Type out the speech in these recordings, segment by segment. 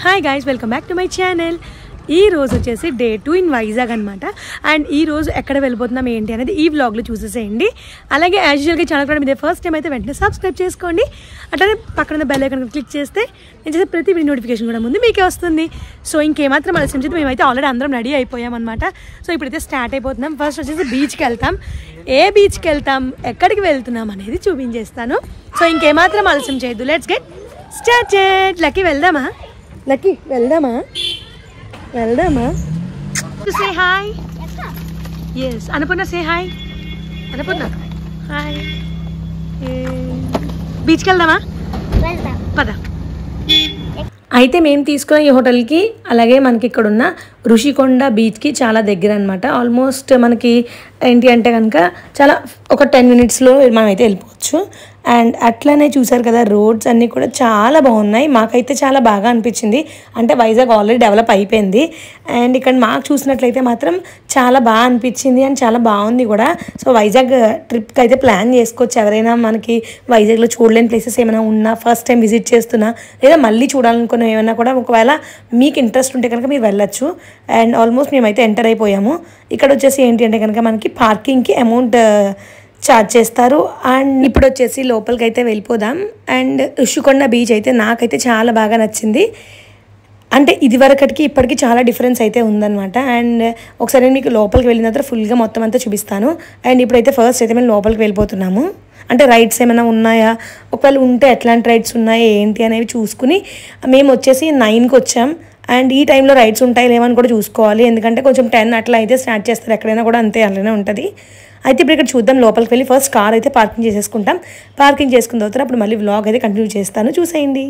Hi guys, welcome back to my channel. ఈ రోజు వచ్చేసి డే 2 ఇన్ వైజాగ్ అనమాట. అండ్ ఈ రోజు ఎక్కడ వెళ్ళిపోతున్నాం ఏంటి అనేది ఈ వ్లాగ్లో చూసేసేయండి. అలాగే యాజ్ యూజువల్గా ఛానల్ కూడా మీదే ఫస్ట్ టైం అయితే వెంటనే సబ్స్క్రైబ్ చేసుకోండి. అట్లానే పక్కన బెల్ ఐకాన్ క్లిక్ చేస్తే నేను చేసే ప్రతి వీడియో నోటిఫికేషన్ కూడా ముందు మీకే వస్తుంది. సో ఇంకేమాత్రం ఆలస్యం చేస్తే మేమైతే ఆల్రెడీ అందరం రెడీ అయిపోయామన్నమాట. సో ఇప్పుడైతే స్టార్ట్ అయిపోతున్నాం. ఫస్ట్ వచ్చేసి బీచ్కి వెళ్తాం. ఏ బీచ్కి వెళ్తాం, ఎక్కడికి వెళ్తున్నాం అనేది చూపించేస్తాను. సో ఇంకేమాత్రం ఆలస్యం చేయొద్దు, లెట్స్ గెట్ స్టార్టెడ్. లక్కీ వెళ్దామా? లక్కీ వెళ్దామా? Say hi. Yes Anupurna, say hi. Anupurna hi. బీచ్కి వెళ్దామా? పద. అయితే మేము తీసుకున్న ఈ హోటల్కి అలాగే మనకి ఇక్కడ ఉన్న ఋషికొండ బీచ్కి చాలా దగ్గర అనమాట. ఆల్మోస్ట్ మనకి ఏంటి అంటే కనుక చాలా ఒక 10 minutesలో మనం అయితే వెళ్ళిపోవచ్చు. అండ్ అట్లనే చూసారు కదా, రోడ్స్ అన్నీ కూడా చాలా బాగున్నాయి. మాకైతే చాలా బాగా అనిపించింది. అంటే వైజాగ్ ఆల్రెడీ డెవలప్ అయిపోయింది. అండ్ ఇక్కడ మాకు చూసినట్లయితే మాత్రం చాలా బాగా అనిపించింది అండ్ చాలా బాగుంది కూడా. సో వైజాగ్ ట్రిప్కి అయితే ప్లాన్ చేసుకోవచ్చు. ఎవరైనా మనకి వైజాగ్లో చూడలేని ప్లేసెస్ ఏమైనా ఉన్నా, ఫస్ట్ టైం విజిట్ చేస్తున్నా, లేదా మళ్ళీ చూడాలనుకున్న ఏమైనా కూడా ఒకవేళ మీకు ఇంట్రెస్ట్ ఉంటే కనుక మీరు వెళ్ళొచ్చు. అండ్ ఆల్మోస్ట్ మేమైతే ఎంటర్ అయిపోయాము. ఇక్కడ వచ్చేసి ఏంటి అంటే కనుక మనకి పార్కింగ్కి అమౌంట్ ఛార్జ్ చేస్తారు. అండ్ ఇప్పుడు వచ్చేసి లోపలికి అయితే వెళ్ళిపోదాం. అండ్ ఋషికొండ బీచ్ అయితే నాకైతే చాలా బాగా నచ్చింది. అంటే ఇది వరకటికి ఇప్పటికీ చాలా డిఫరెన్స్ అయితే ఉందన్నమాట. అండ్ ఒకసారి నేను మీకు లోపలికి వెళ్ళిన తర్వాత ఫుల్గా మొత్తం అంతా చూపిస్తాను. అండ్ ఇప్పుడైతే ఫస్ట్ అయితే మేము లోపలికి వెళ్ళిపోతున్నాము. అంటే రైడ్స్ ఏమైనా ఉన్నాయా, ఒకవేళ ఉంటే ఎట్లాంటి రైడ్స్ ఉన్నాయా ఏంటి అనేవి చూసుకుని మేము వచ్చేసి 9కి వచ్చాం. అండ్ ఈ టైంలో రైడ్స్ ఉంటాయి లేవని కూడా చూసుకోవాలి. ఎందుకంటే కొంచెం 10 అట్లా అయితే స్టార్ట్ చేస్తారు. ఎక్కడైనా కూడా అంతే అలానే ఉంటుంది. అయితే ఇప్పుడు ఇక్కడ చూద్దాం. లోపలికి వెళ్ళి ఫస్ట్ కార్ అయితే పార్కింగ్ చేసేసుకుంటాం. పార్కింగ్ చేసుకున్న తర్వాత అప్పుడు మళ్ళీ వ్లాగ్ అయితే కంటిన్యూ చేస్తాను, చూసేయండి.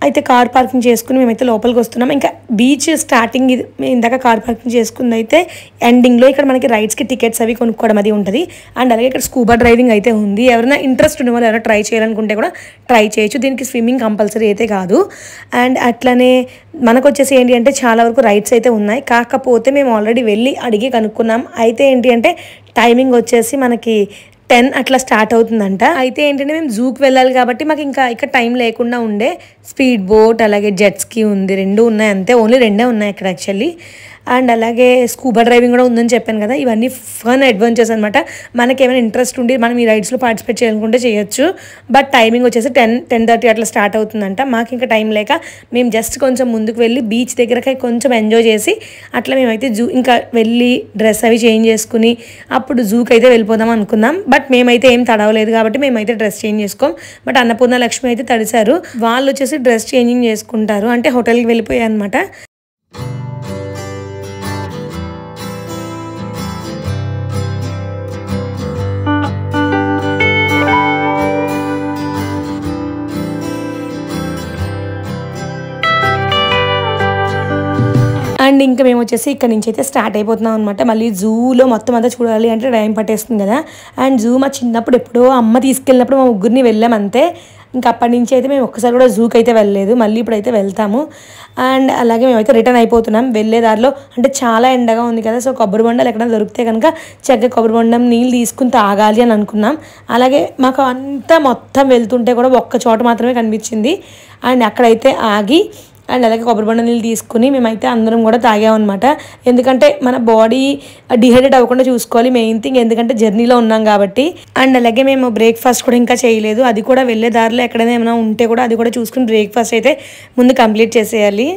అయితే కార్ పార్కింగ్ చేసుకుని మేమైతే లోపలికి వస్తున్నాం. ఇంకా బీచ్ స్టార్టింగ్ ఇందాక కార్ పార్కింగ్ చేసుకుంది అయితే ఎండింగ్లో ఇక్కడ మనకి రైడ్స్కి టికెట్స్ అవి కొనుక్కోవడం అది ఉంటుంది. అండ్ అలాగే ఇక్కడ స్కూబా డ్రైవింగ్ అయితే ఉంది. ఎవరైనా ఇంట్రెస్ట్ ఉన్న వాళ్ళు ఎవరైనా ట్రై చేయాలనుకుంటే కూడా ట్రై చేయొచ్చు. దీనికి స్విమ్మింగ్ కంపల్సరీ అయితే కాదు. అండ్ అట్లనే మనకు వచ్చేసి ఏంటి అంటే చాలా వరకు రైడ్స్ అయితే ఉన్నాయి. కాకపోతే మేము ఆల్రెడీ వెళ్ళి అడిగి కనుక్కున్నాం. అయితే ఏంటి అంటే టైమింగ్ వచ్చేసి మనకి 10 అట్లా స్టార్ట్ అవుతుందంట. అయితే ఏంటంటే మేము జూకి వెళ్ళాలి కాబట్టి మాకు ఇంకా ఇక్కడ టైం లేకుండా ఉండే. స్పీడ్ బోట్ అలాగే జెట్స్కి ఉంది, 2 ఉన్నాయి అంతే. ఓన్లీ 2 ఉన్నాయి ఇక్కడ యాక్చువల్లీ. అండ్ అలాగే స్కూబా డ్రైవింగ్ కూడా ఉందని చెప్పాను కదా. ఇవన్నీ ఫన్ అడ్వెంచర్స్ అనమాట. మనకి ఏమైనా ఇంట్రెస్ట్ ఉండి మనం ఈ రైడ్స్లో పార్టిసిపేట్ చేయాలనుకుంటే చేయొచ్చు. బట్ టైమింగ్ వచ్చేసి 10:30 అట్లా స్టార్ట్ అవుతుందంట. మాకు ఇంకా టైం లేక మేము జస్ట్ కొంచెం ముందుకు వెళ్ళి బీచ్ దగ్గరకి కొంచెం ఎంజాయ్ చేసి అట్లా మేమైతే ఇంకా వెళ్ళి డ్రెస్ అవి చేంజ్ చేసుకుని అప్పుడు జూకి అయితే వెళ్ళిపోదాం అనుకున్నాం. బట్ మేమైతే ఏం తడవలేదు కాబట్టి మేమైతే డ్రెస్ చేంజ్ చేసుకోం. బట్ అన్నపూర్ణ లక్ష్మి అయితే తడిశారు. వాళ్ళు వచ్చేసి డ్రెస్ చేంజింగ్ చేసుకుంటారు. అంటే హోటల్కి వెళ్ళిపోయాయి అనమాట. అండ్ ఇంకా మేము వచ్చేసి ఇక్కడ నుంచి అయితే స్టార్ట్ అయిపోతున్నాం అనమాట. మళ్ళీ జూలో మొత్తం అంతా చూడాలి అంటే టైం పట్టేస్తుంది కదా. అండ్ జూ మా చిన్నప్పుడు ఎప్పుడో అమ్మ తీసుకెళ్ళినప్పుడు మా ముగ్గురిని వెళ్ళాం అంతే. ఇంకా అప్పటి నుంచి అయితే మేము ఒక్కసారి కూడా జూకి అయితే వెళ్ళలేదు. మళ్ళీ ఇప్పుడైతే వెళ్తాము. అండ్ అలాగే మేమైతే రిటర్న్ అయిపోతున్నాం. వెళ్ళే దారిలో అంటే చాలా ఎండగా ఉంది కదా. సో కొబ్బరి బొండాలు ఎక్కడైనా దొరికితే కనుక చక్కగా కొబ్బరి బొండం నీళ్ళు తీసుకుని తాగాలి అని అనుకున్నాం. అలాగే మాకు అంతా మొత్తం వెళ్తుంటే కూడా ఒక్క చోట మాత్రమే కనిపించింది. అండ్ అక్కడైతే ఆగి అండ్ అలాగే కొబ్బరి బొండ నీళ్ళు తీసుకుని మేమైతే అందరం కూడా తాగామన్నమాట. ఎందుకంటే మన బాడీ డిహైడ్రేట్ అవ్వకుండా చూసుకోవాలి మెయిన్ థింగ్, ఎందుకంటే జర్నీలో ఉన్నాం కాబట్టి. అండ్ అలాగే మేము బ్రేక్ఫాస్ట్ కూడా ఇంకా చేయలేదు, అది కూడా వెళ్ళే దారిలో ఎక్కడైనా ఏమైనా ఉంటే కూడా అది కూడా చూసుకుని బ్రేక్ఫాస్ట్ అయితే ముందు కంప్లీట్ చేసేయాలి.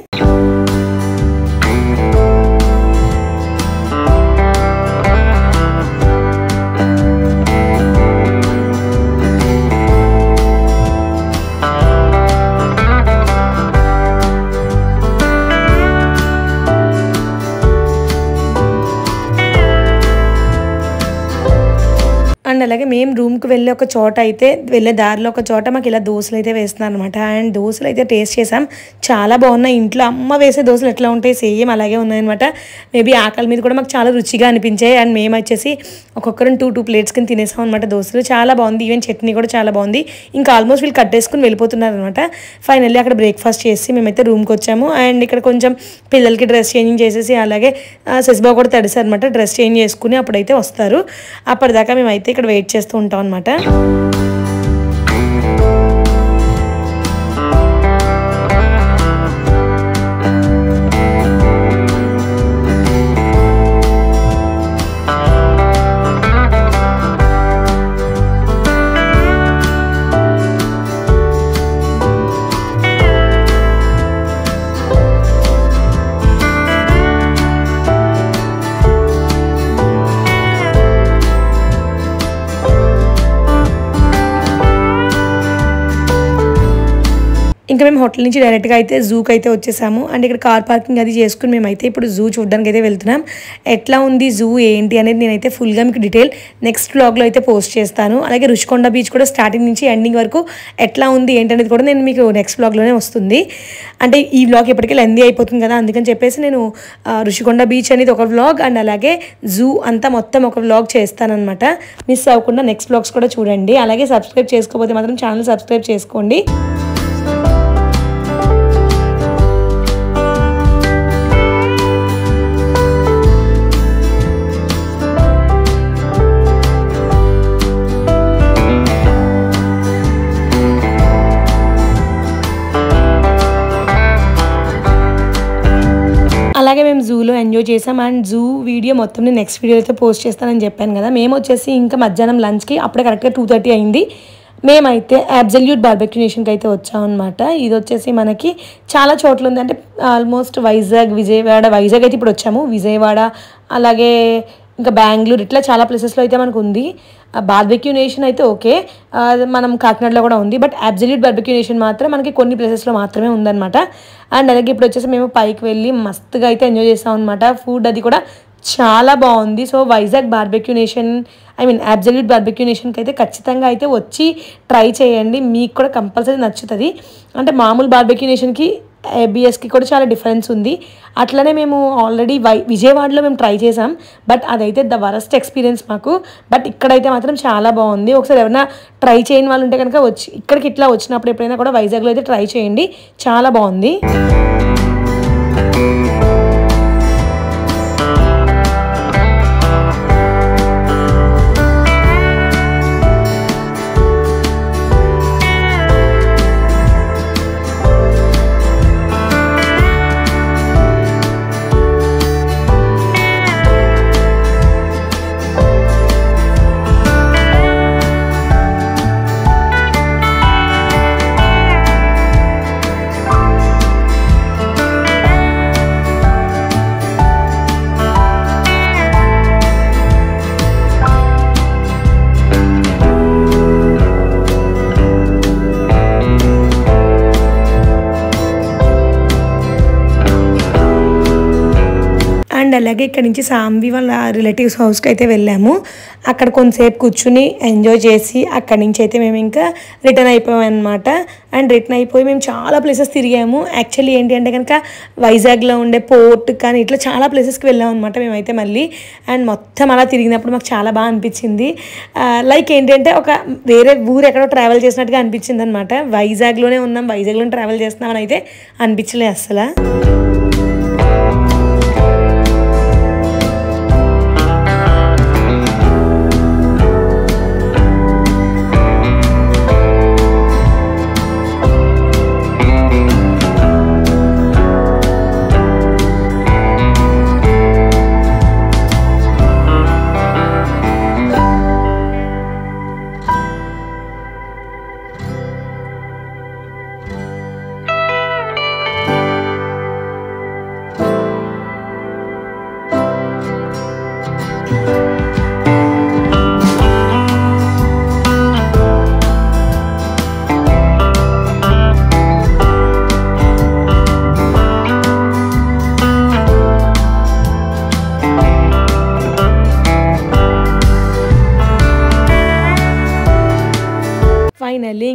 అండ్ అలాగే మేము రూమ్కి వెళ్ళే ఒక చోట అయితే వెళ్ళే దారిలో ఒక చోట మాకు ఇలా దోశలు అయితే వేస్తున్నారు అనమాట. అండ్ దోశలు అయితే టేస్ట్ చేసాం, చాలా బాగున్నాయి. ఇంట్లో అమ్మ వేసే దోశలు ఎట్లా ఉంటాయి సేమ్ అలాగే ఉన్నాయన్నమాట. మేబీ ఆకలి మీద కూడా మాకు చాలా రుచిగా అనిపించాయి. అండ్ మేము వచ్చేసి ఒక్కొక్కరిని 2 ప్లేట్స్ కింద తినేసాం అనమాట దోశలు. చాలా బాగుంది, ఈవెన్ చట్నీ కూడా చాలా బాగుంది. ఇంకా ఆల్మోస్ట్ వీళ్ళు కట్టేసుకుని వెళ్ళిపోతున్నారు అనమాట. ఫైనల్లీ అక్కడ బ్రేక్ఫాస్ట్ చేసి మేమైతే రూమ్కి వచ్చాము. అండ్ ఇక్కడ కొంచెం పిల్లలకి డ్రెస్ చేంజింగ్ చేసేసి అలాగే శశిబాబు కూడా తడిసారు అనమాట. డ్రెస్ చేంజ్ చేసుకుని అప్పుడైతే వస్తారు. అప్పటిదాకా మేమైతే ఇక్కడ వెయిట్ చేస్తూ ఉంటాం అనమాట. ఇంకా మేము హోటల్ నుంచి డైరెక్ట్గా అయితే జూకి అయితే వచ్చేసాము. అండ్ ఇక్కడ కార్ పార్కింగ్ అది చేసుకుని మేమైతే ఇప్పుడు జూ చూడడానికి అయితే వెళ్తున్నాం. ఎట్లా ఉంది జూ ఏంటి అనేది నేనైతే ఫుల్గా మీకు డీటెయిల్ నెక్స్ట్ వ్లాగ్లో అయితే పోస్ట్ చేస్తాను. అలాగే రుషికొండ బీచ్ కూడా స్టార్టింగ్ నుంచి ఎండింగ్ వరకు ఎట్లా ఉంది ఏంటి అనేది కూడా నేను మీకు నెక్స్ట్ వ్లాగ్లోనే వస్తుంది. అంటే ఈ వ్లాగ్ ఇప్పటికీ లెందీ అయిపోతుంది కదా, అందుకని చెప్పేసి నేను రుషికొండ బీచ్ అనేది ఒక వ్లాగ్ అండ్ అలాగే జూ అంతా మొత్తం ఒక వ్లాగ్ చేస్తానన్నమాట. మిస్ అవ్వకుండా నెక్స్ట్ వ్లాగ్స్ కూడా చూడండి. అలాగే సబ్స్క్రైబ్ చేసుకోకపోతే మాత్రం ఛానల్ సబ్స్క్రైబ్ చేసుకోండి. అలాగే మేము జూలో ఎంజాయ్ చేసాం. అండ్ జూ వీడియో మొత్తం నేను నెక్స్ట్ వీడియో అయితే పోస్ట్ చేస్తానని చెప్పాను కదా. మేము వచ్చేసి ఇంకా మధ్యాహ్నం లంచ్కి అప్పుడే కరెక్ట్గా 2:30 అయింది. మేమైతే అబ్సల్యూట్ బార్బెక్యూ నేషన్కి అయితే వచ్చామన్నమాట. ఇది వచ్చేసి మనకి చాలా చోట్ల ఉంది, అంటే ఆల్మోస్ట్ వైజాగ్ అయితే ఇప్పుడు వచ్చాము. విజయవాడ అలాగే ఇంకా బెంగళూరు ఇట్లా చాలా ప్లేసెస్లో అయితే మనకు ఉంది. బార్బెక్యూ నేషన్ అయితే ఓకే, మనం కాకినాడలో కూడా ఉంది. బట్ అబ్సల్యూట్ బార్బెక్యూ నేషన్ మాత్రం మనకి కొన్ని ప్లేసెస్లో మాత్రమే ఉందన్నమాట. అండ్ అలాగే ఇప్పుడు వచ్చేసి మేము పైకి వెళ్ళి మస్తుగా అయితే ఎంజాయ్ చేస్తాం అనమాట. ఫుడ్ అది కూడా చాలా బాగుంది. So Vizag Barbeque Nation absolute Barbeque నేషన్కి అయితే ఖచ్చితంగా అయితే వచ్చి ట్రై చేయండి, మీకు కూడా కంపల్సరీ నచ్చుతుంది. అంటే మామూలు బార్బెక్యూ నేషన్కి ఏబిఎస్కి కూడా చాలా డిఫరెన్స్ ఉంది. అట్లనే మేము ఆల్రెడీ విజయవాడలో మేము ట్రై చేసాం, బట్ అదైతే ద వరస్ట్ ఎక్స్పీరియన్స్ మాకు. బట్ ఇక్కడైతే మాత్రం చాలా బాగుంది. ఒకసారి ఎవరైనా ట్రై చేయని వాళ్ళు ఉంటే కనుక ఇక్కడికి ఇట్లా వచ్చినప్పుడు ఎప్పుడైనా కూడా వైజాగ్లో అయితే ట్రై చేయండి, చాలా బాగుంది. అండ్ అలాగే ఇక్కడ నుంచి సాంబి వాళ్ళ రిలేటివ్స్ హౌస్కి అయితే వెళ్ళాము. అక్కడ కొంతసేపు కూర్చుని ఎంజాయ్ చేసి అక్కడి నుంచి అయితే మేము ఇంకా రిటర్న్ అయిపోయాం అనమాట. అండ్ రిటర్న్ అయిపోయి మేము చాలా ప్లేసెస్ తిరిగాము. యాక్చువల్లీ ఏంటి అంటే కనుక వైజాగ్లో ఉండే పోర్ట్ కానీ ఇట్లా చాలా ప్లేసెస్కి వెళ్ళాం అనమాట మేమైతే మళ్ళీ. అండ్ మొత్తం అలా తిరిగినప్పుడు మాకు చాలా బాగా అనిపించింది. లైక్ ఏంటంటే ఒక వేరే ఊరు ఎక్కడో ట్రావెల్ చేసినట్టుగా అనిపించింది అనమాట. వైజాగ్లోనే ఉన్నాం, వైజాగ్లోనే ట్రావెల్ చేస్తున్నామని అయితే అనిపించలేదు అసలు.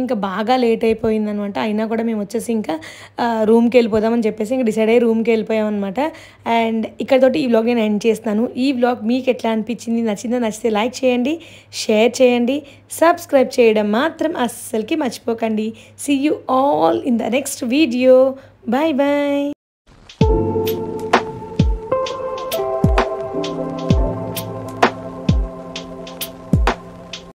ఇంకా బాగా లేట్ అయిపోయిందనమాట. అయినా కూడా మేము వచ్చేసి ఇంకా రూమ్కి వెళ్ళిపోదామని చెప్పేసి ఇంకా డిసైడ్ అయ్యి రూమ్కి వెళ్ళిపోయాం అనమాట. అండ్ ఇక్కడతోటి ఈ వ్లాగ్ నేను ఎండ్ చేస్తాను. ఈ వ్లాగ్ మీకు ఎట్లా అనిపించింది, నచ్చితే లైక్ చేయండి, షేర్ చేయండి, సబ్స్క్రైబ్ చేయడం మాత్రం అస్సలకి మర్చిపోకండి. See you all in the next video. Bye bye.